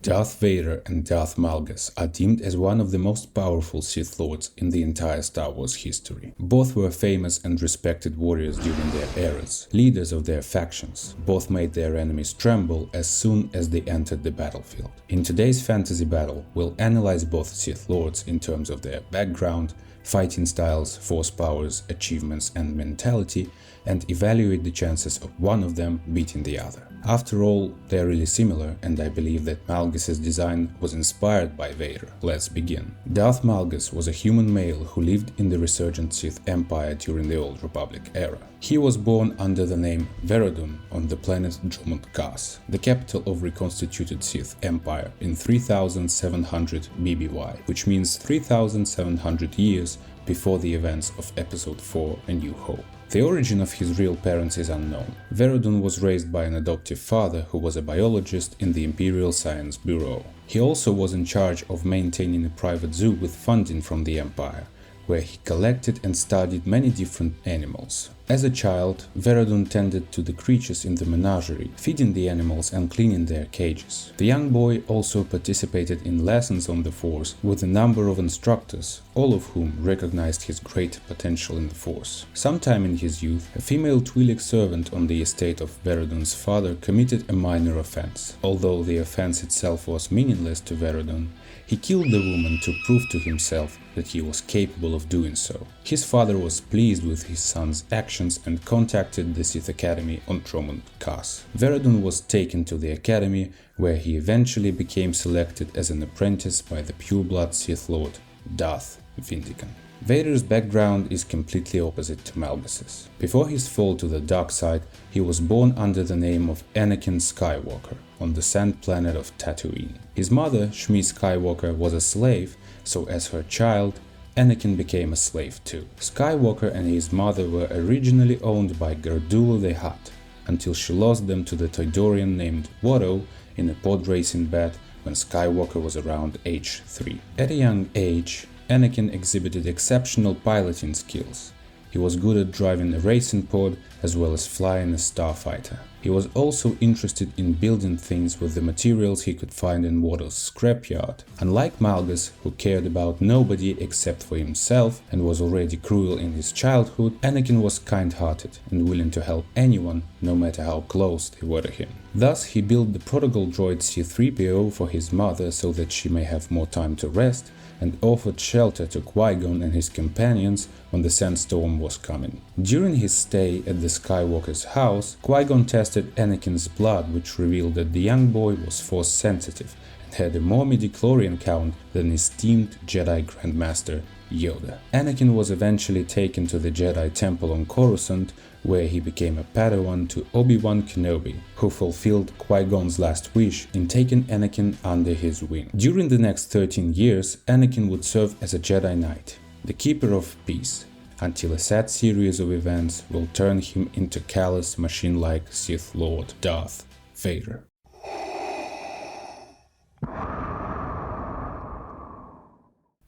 Darth Vader and Darth Malgus are deemed as one of the most powerful Sith Lords in the entire Star Wars history. Both were famous and respected warriors during their eras, leaders of their factions. Both made their enemies tremble as soon as they entered the battlefield. In today's fantasy battle, we'll analyze both Sith Lords in terms of their background, fighting styles, force powers, achievements and mentality, and evaluate the chances of one of them beating the other. After all, they're really similar, and I believe that Malgus's design was inspired by Vader. Let's begin. Darth Malgus was a human male who lived in the resurgent Sith Empire during the Old Republic era. He was born under the name Veradun on the planet Dromund-Kaas, the capital of reconstituted Sith Empire, in 3700 BBY, which means 3700 years before the events of Episode 4 A New Hope. The origin of his real parents is unknown. Veradun was raised by an adoptive father who was a biologist in the Imperial Science Bureau. He also was in charge of maintaining a private zoo with funding from the Empire, where he collected and studied many different animals. As a child, Veradun tended to the creatures in the menagerie, feeding the animals and cleaning their cages. The young boy also participated in lessons on the Force with a number of instructors, all of whom recognized his great potential in the Force. Sometime in his youth, a female Twi'lek servant on the estate of Veradun's father committed a minor offense. Although the offense itself was meaningless to Veradun, he killed the woman to prove to himself that he was capable of doing so. His father was pleased with his son's actions and contacted the Sith Academy on Dromund-Kaas. Veradun was taken to the academy, where he eventually became selected as an apprentice by the pureblood Sith Lord Darth Vader. Vader's background is completely opposite to Malgus's. Before his fall to the dark side, he was born under the name of Anakin Skywalker on the sand planet of Tatooine. His mother, Shmi Skywalker, was a slave, so as her child, Anakin became a slave too. Skywalker and his mother were originally owned by Gardulla the Hutt, until she lost them to the Toydorian named Watto in a pod racing bet when Skywalker was around age 3. At a young age, Anakin exhibited exceptional piloting skills. He was good at driving a racing pod as well as flying a starfighter. He was also interested in building things with the materials he could find in Watto's scrapyard. Unlike Malgus, who cared about nobody except for himself and was already cruel in his childhood, Anakin was kind-hearted and willing to help anyone, no matter how close they were to him. Thus, he built the prodigal droid C-3PO for his mother so that she may have more time to rest, and offered shelter to Qui-Gon and his companions when the sandstorm was coming. During his stay at the Skywalker's house, Qui-Gon tested Anakin's blood, which revealed that the young boy was Force sensitive and had a more midi-chlorian count than esteemed Jedi Grandmaster Yoda. Anakin was eventually taken to the Jedi Temple on Coruscant, where he became a Padawan to Obi-Wan Kenobi, who fulfilled Qui-Gon's last wish in taking Anakin under his wing. During the next 13 years, Anakin would serve as a Jedi Knight, the Keeper of Peace, until a sad series of events will turn him into callous, machine-like Sith Lord Darth Vader.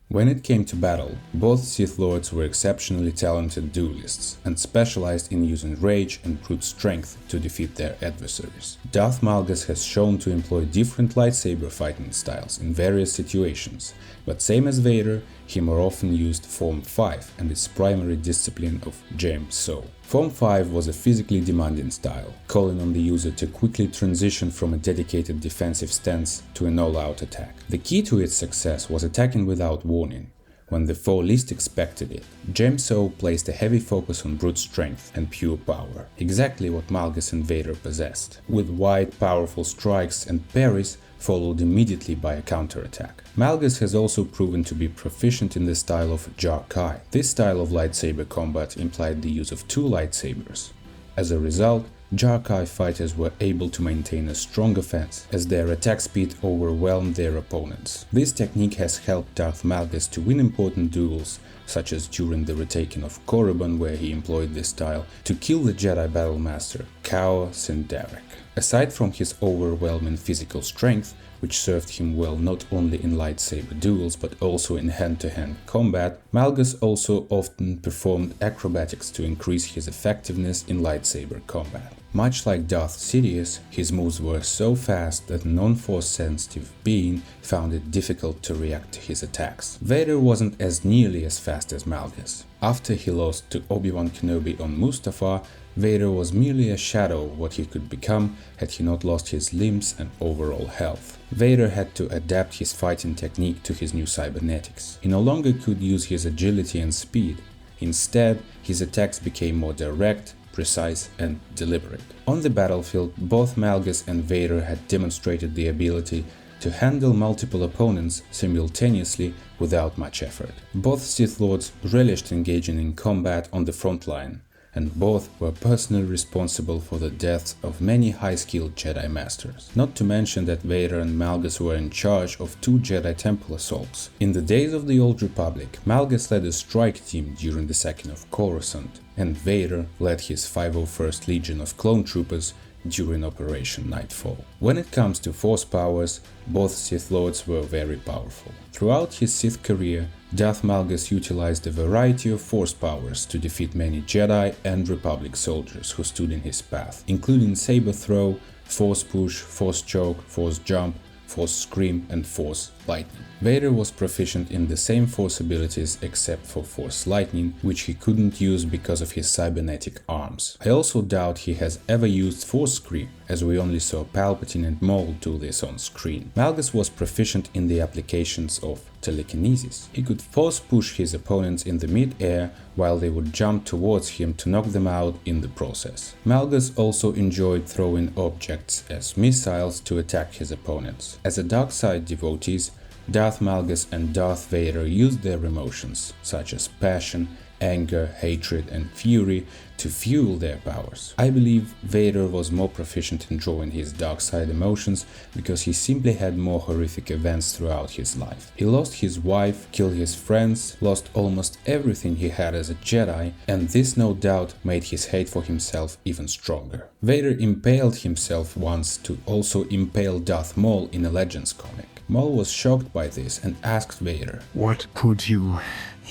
When it came to battle, both Sith Lords were exceptionally talented duelists and specialized in using rage and brute strength to defeat their adversaries. Darth Malgus has shown to employ different lightsaber fighting styles in various situations, but same as Vader, he more often used Form 5 and its primary discipline of James-So. Form 5 was a physically demanding style, calling on the user to quickly transition from a dedicated defensive stance to an all-out attack. The key to its success was attacking without warning, when the foe least expected it. James-So placed a heavy focus on brute strength and pure power, exactly what Malgus and Vader possessed, with wide, powerful strikes and parries followed immediately by a counterattack. Malgus has also proven to be proficient in the style of Jar-Kai. This style of lightsaber combat implied the use of two lightsabers. As a result, Jar-Kai fighters were able to maintain a strong offense, as their attack speed overwhelmed their opponents. This technique has helped Darth Malgus to win important duels, such as during the retaking of Korriban, where he employed this style to kill the Jedi Battlemaster Kao Sindarik. Aside from his overwhelming physical strength, which served him well not only in lightsaber duels but also in hand-to-hand combat, Malgus also often performed acrobatics to increase his effectiveness in lightsaber combat. Much like Darth Sidious, his moves were so fast that a non-force sensitive being found it difficult to react to his attacks. Vader wasn't as nearly as fast as Malgus. After he lost to Obi-Wan Kenobi on Mustafar, Vader was merely a shadow of what he could become had he not lost his limbs and overall health. Vader had to adapt his fighting technique to his new cybernetics. He no longer could use his agility and speed. Instead, his attacks became more direct, precise and deliberate. On the battlefield, both Malgus and Vader had demonstrated the ability to handle multiple opponents simultaneously without much effort. Both Sith Lords relished engaging in combat on the front line, and both were personally responsible for the deaths of many high-skilled Jedi Masters. Not to mention that Vader and Malgus were in charge of 2 Jedi Temple assaults. In the days of the Old Republic, Malgus led a strike team during the sacking of Coruscant, and Vader led his 501st Legion of Clone Troopers during Operation Nightfall. When it comes to Force powers, both Sith Lords were very powerful. Throughout his Sith career, Darth Malgus utilized a variety of Force powers to defeat many Jedi and Republic soldiers who stood in his path, including Saber Throw, Force Push, Force Choke, Force Jump, Force Scream and Force Lightning. Vader was proficient in the same Force abilities except for Force Lightning, which he couldn't use because of his cybernetic arms. I also doubt he has ever used Force Scream, as we only saw Palpatine and Maul do this on screen. Malgus was proficient in the applications of telekinesis. He could force push his opponents in the mid-air while they would jump towards him to knock them out in the process. Malgus also enjoyed throwing objects as missiles to attack his opponents. As a dark side devotees, Darth Malgus and Darth Vader used their emotions, such as passion, anger, hatred and fury, to fuel their powers. I believe Vader was more proficient in drawing his dark side emotions because he simply had more horrific events throughout his life. He lost his wife, killed his friends, lost almost everything he had as a Jedi, and this no doubt made his hate for himself even stronger. Vader impaled himself once to also impale Darth Maul in a Legends comic. Maul was shocked by this and asked Vader, "What could you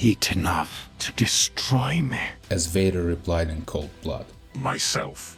eat enough to destroy me?" as Vader replied in cold blood, "Myself."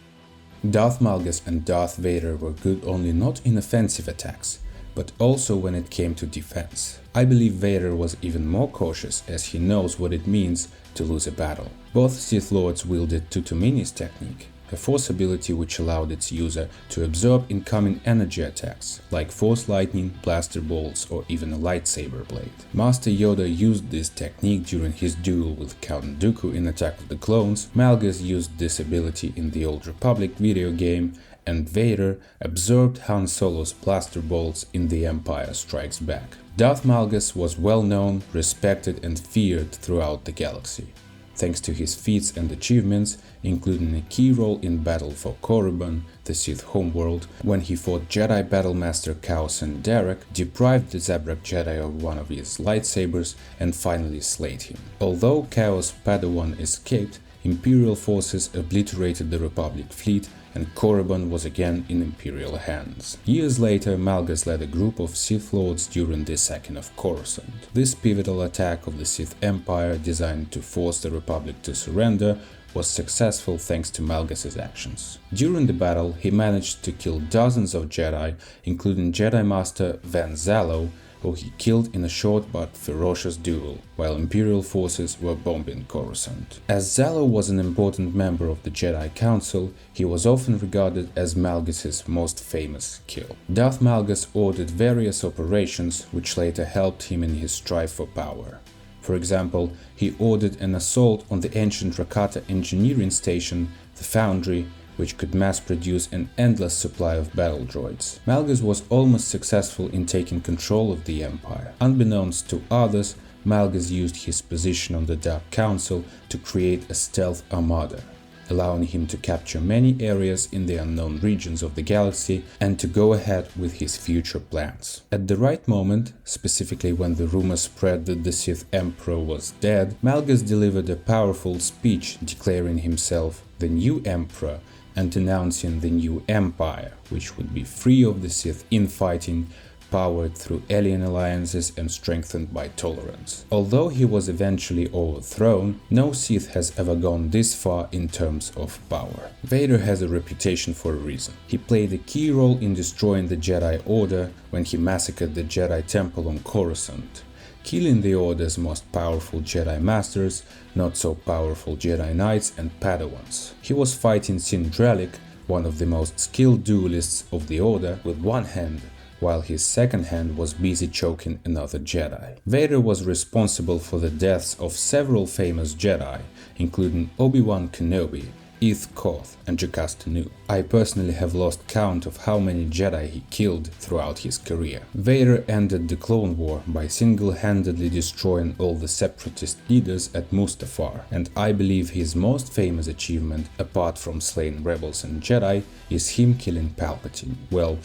Darth Malgus and Darth Vader were good only not in offensive attacks, but also when it came to defense. I believe Vader was even more cautious as he knows what it means to lose a battle. Both Sith Lords wielded Tutuminis technique, a Force ability which allowed its user to absorb incoming energy attacks, like Force Lightning, Blaster Bolts or even a lightsaber blade. Master Yoda used this technique during his duel with Count Dooku in Attack of the Clones, Malgus used this ability in the Old Republic video game, and Vader absorbed Han Solo's Blaster Bolts in The Empire Strikes Back. Darth Malgus was well known, respected and feared throughout the galaxy, thanks to his feats and achievements, including a key role in battle for Korriban, the Sith homeworld, when he fought Jedi Battlemaster Chaos and Derek, deprived the Zabrak Jedi of one of his lightsabers and finally slayed him. Although Chaos Padawan escaped, Imperial forces obliterated the Republic fleet and Korriban was again in Imperial hands. Years later, Malgus led a group of Sith Lords during the sacking of Coruscant. This pivotal attack of the Sith Empire, designed to force the Republic to surrender, was successful thanks to Malgus's actions. During the battle, he managed to kill dozens of Jedi, including Jedi Master Van Zalo, who he killed in a short but ferocious duel, while Imperial forces were bombing Coruscant. As Zalo was an important member of the Jedi Council, he was often regarded as Malgus's most famous kill. Darth Malgus ordered various operations which later helped him in his strive for power. For example, he ordered an assault on the ancient Rakata engineering station, the Foundry, which could mass-produce an endless supply of battle droids. Malgus was almost successful in taking control of the Empire. Unbeknownst to others, Malgus used his position on the Dark Council to create a stealth armada, allowing him to capture many areas in the unknown regions of the galaxy and to go ahead with his future plans. At the right moment, specifically when the rumor spread that the Sith Emperor was dead, Malgus delivered a powerful speech declaring himself the new Emperor and announcing the new Empire, which would be free of the Sith infighting, empowered through alien alliances and strengthened by tolerance. Although he was eventually overthrown, no Sith has ever gone this far in terms of power. Vader has a reputation for a reason. He played a key role in destroying the Jedi Order when he massacred the Jedi Temple on Coruscant, killing the Order's most powerful Jedi Masters, not so powerful Jedi Knights and Padawans. He was fighting Sindralik, one of the most skilled duelists of the Order, with one hand, while his second hand was busy choking another Jedi. Vader was responsible for the deaths of several famous Jedi, including Obi-Wan Kenobi, Ith Koth and Jocasta Nu. I personally have lost count of how many Jedi he killed throughout his career. Vader ended the Clone War by single-handedly destroying all the separatist leaders at Mustafar, and I believe his most famous achievement, apart from slaying rebels and Jedi, is him killing Palpatine. Well,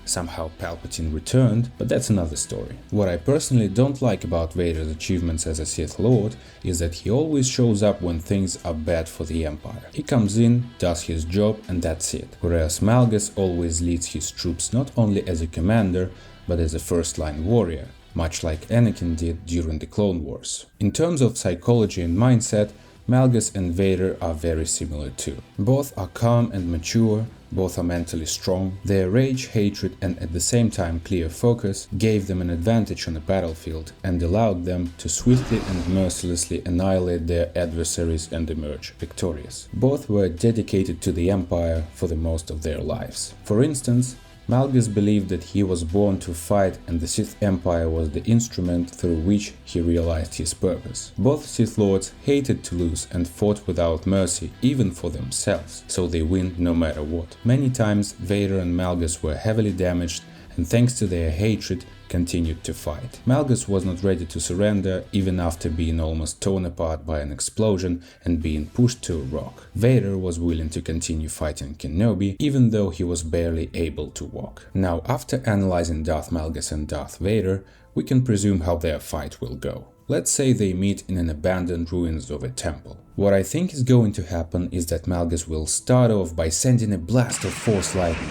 somehow Palpatine returned, but that's another story. What I personally don't like about Vader's achievements as a Sith Lord is that he always shows up when things are bad for the Empire. He comes in, does his job, and that's it. Whereas Malgus always leads his troops not only as a commander, but as a first-line warrior, much like Anakin did during the Clone Wars. In terms of psychology and mindset, Malgus and Vader are very similar too. Both are calm and mature, both are mentally strong. Their rage, hatred and at the same time clear focus gave them an advantage on the battlefield and allowed them to swiftly and mercilessly annihilate their adversaries and emerge victorious. Both were dedicated to the Empire for the most of their lives. For instance, Malgus believed that he was born to fight and the Sith Empire was the instrument through which he realized his purpose. Both Sith Lords hated to lose and fought without mercy even for themselves, so they win no matter what. Many times Vader and Malgus were heavily damaged and thanks to their hatred continued to fight. Malgus was not ready to surrender even after being almost torn apart by an explosion and being pushed to a rock. Vader was willing to continue fighting Kenobi even though he was barely able to walk. Now, after analyzing Darth Malgus and Darth Vader, we can presume how their fight will go. Let's say they meet in an abandoned ruins of a temple. What I think is going to happen is that Malgus will start off by sending a blast of Force lightning.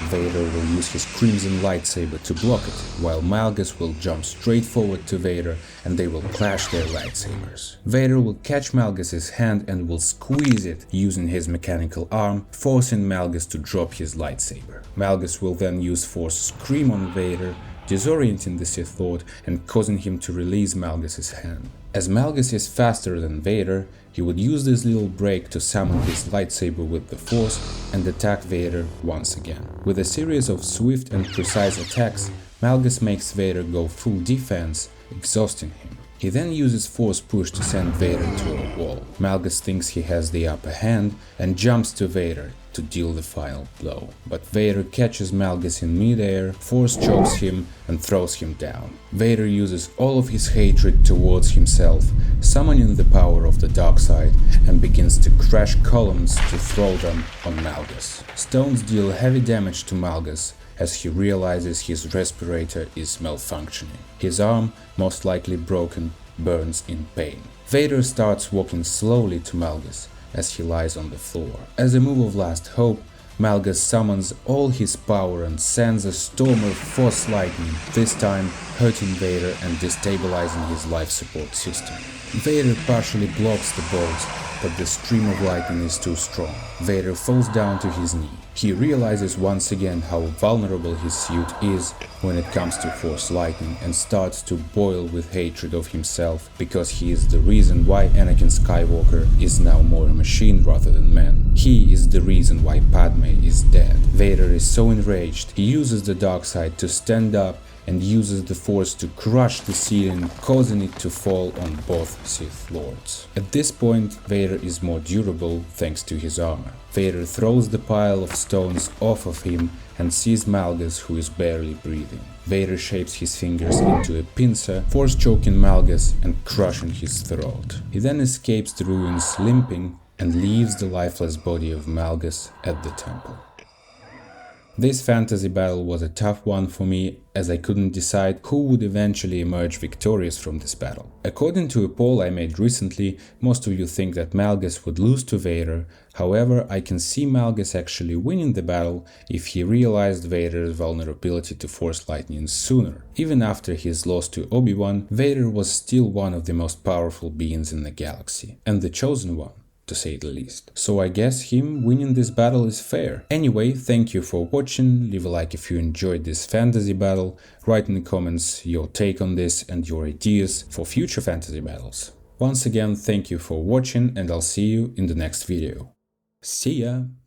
Vader will use his crimson lightsaber to block it, while Malgus will jump straight forward to Vader and they will clash their lightsabers. Vader will catch Malgus's hand and will squeeze it using his mechanical arm, forcing Malgus to drop his lightsaber. Malgus will then use Force Scream on Vader, disorienting the Sith Lord and causing him to release Malgus's hand. As Malgus is faster than Vader, he would use this little break to summon his lightsaber with the Force and attack Vader once again. With a series of swift and precise attacks, Malgus makes Vader go full defense, exhausting him. He then uses Force Push to send Vader to a wall. Malgus thinks he has the upper hand and jumps to Vader to deal the final blow. But Vader catches Malgus in midair, Force chokes him and throws him down. Vader uses all of his hatred towards himself, summoning the power of the dark side, and begins to crash columns to throw them on Malgus. Stones deal heavy damage to Malgus as he realizes his respirator is malfunctioning. His arm, most likely broken, burns in pain. Vader starts walking slowly to Malgus as he lies on the floor. As a move of last hope, Malgus summons all his power and sends a storm of Force lightning, this time hurting Vader and destabilizing his life support system. Vader partially blocks the bolts, but the stream of lightning is too strong. Vader falls down to his knee. He realizes once again how vulnerable his suit is when it comes to Force lightning and starts to boil with hatred of himself because he is the reason why Anakin Skywalker is now more a machine rather than man. He is the reason why Padme is dead. Vader is so enraged, he uses the dark side to stand up and uses the Force to crush the ceiling, causing it to fall on both Sith Lords. At this point, Vader is more durable thanks to his armor. Vader throws the pile of stones off of him and sees Malgus, who is barely breathing. Vader shapes his fingers into a pincer, Force choking Malgus and crushing his throat. He then escapes the ruins limping and leaves the lifeless body of Malgus at the temple. This fantasy battle was a tough one for me, as I couldn't decide who would eventually emerge victorious from this battle. According to a poll I made recently, most of you think that Malgus would lose to Vader. However, I can see Malgus actually winning the battle if he realized Vader's vulnerability to Force lightning sooner. Even after his loss to Obi-Wan, Vader was still one of the most powerful beings in the galaxy, and the chosen one, to say the least. So I guess him winning this battle is fair. Anyway, thank you for watching, leave a like if you enjoyed this fantasy battle, write in the comments your take on this and your ideas for future fantasy battles. Once again, thank you for watching and I'll see you in the next video. See ya!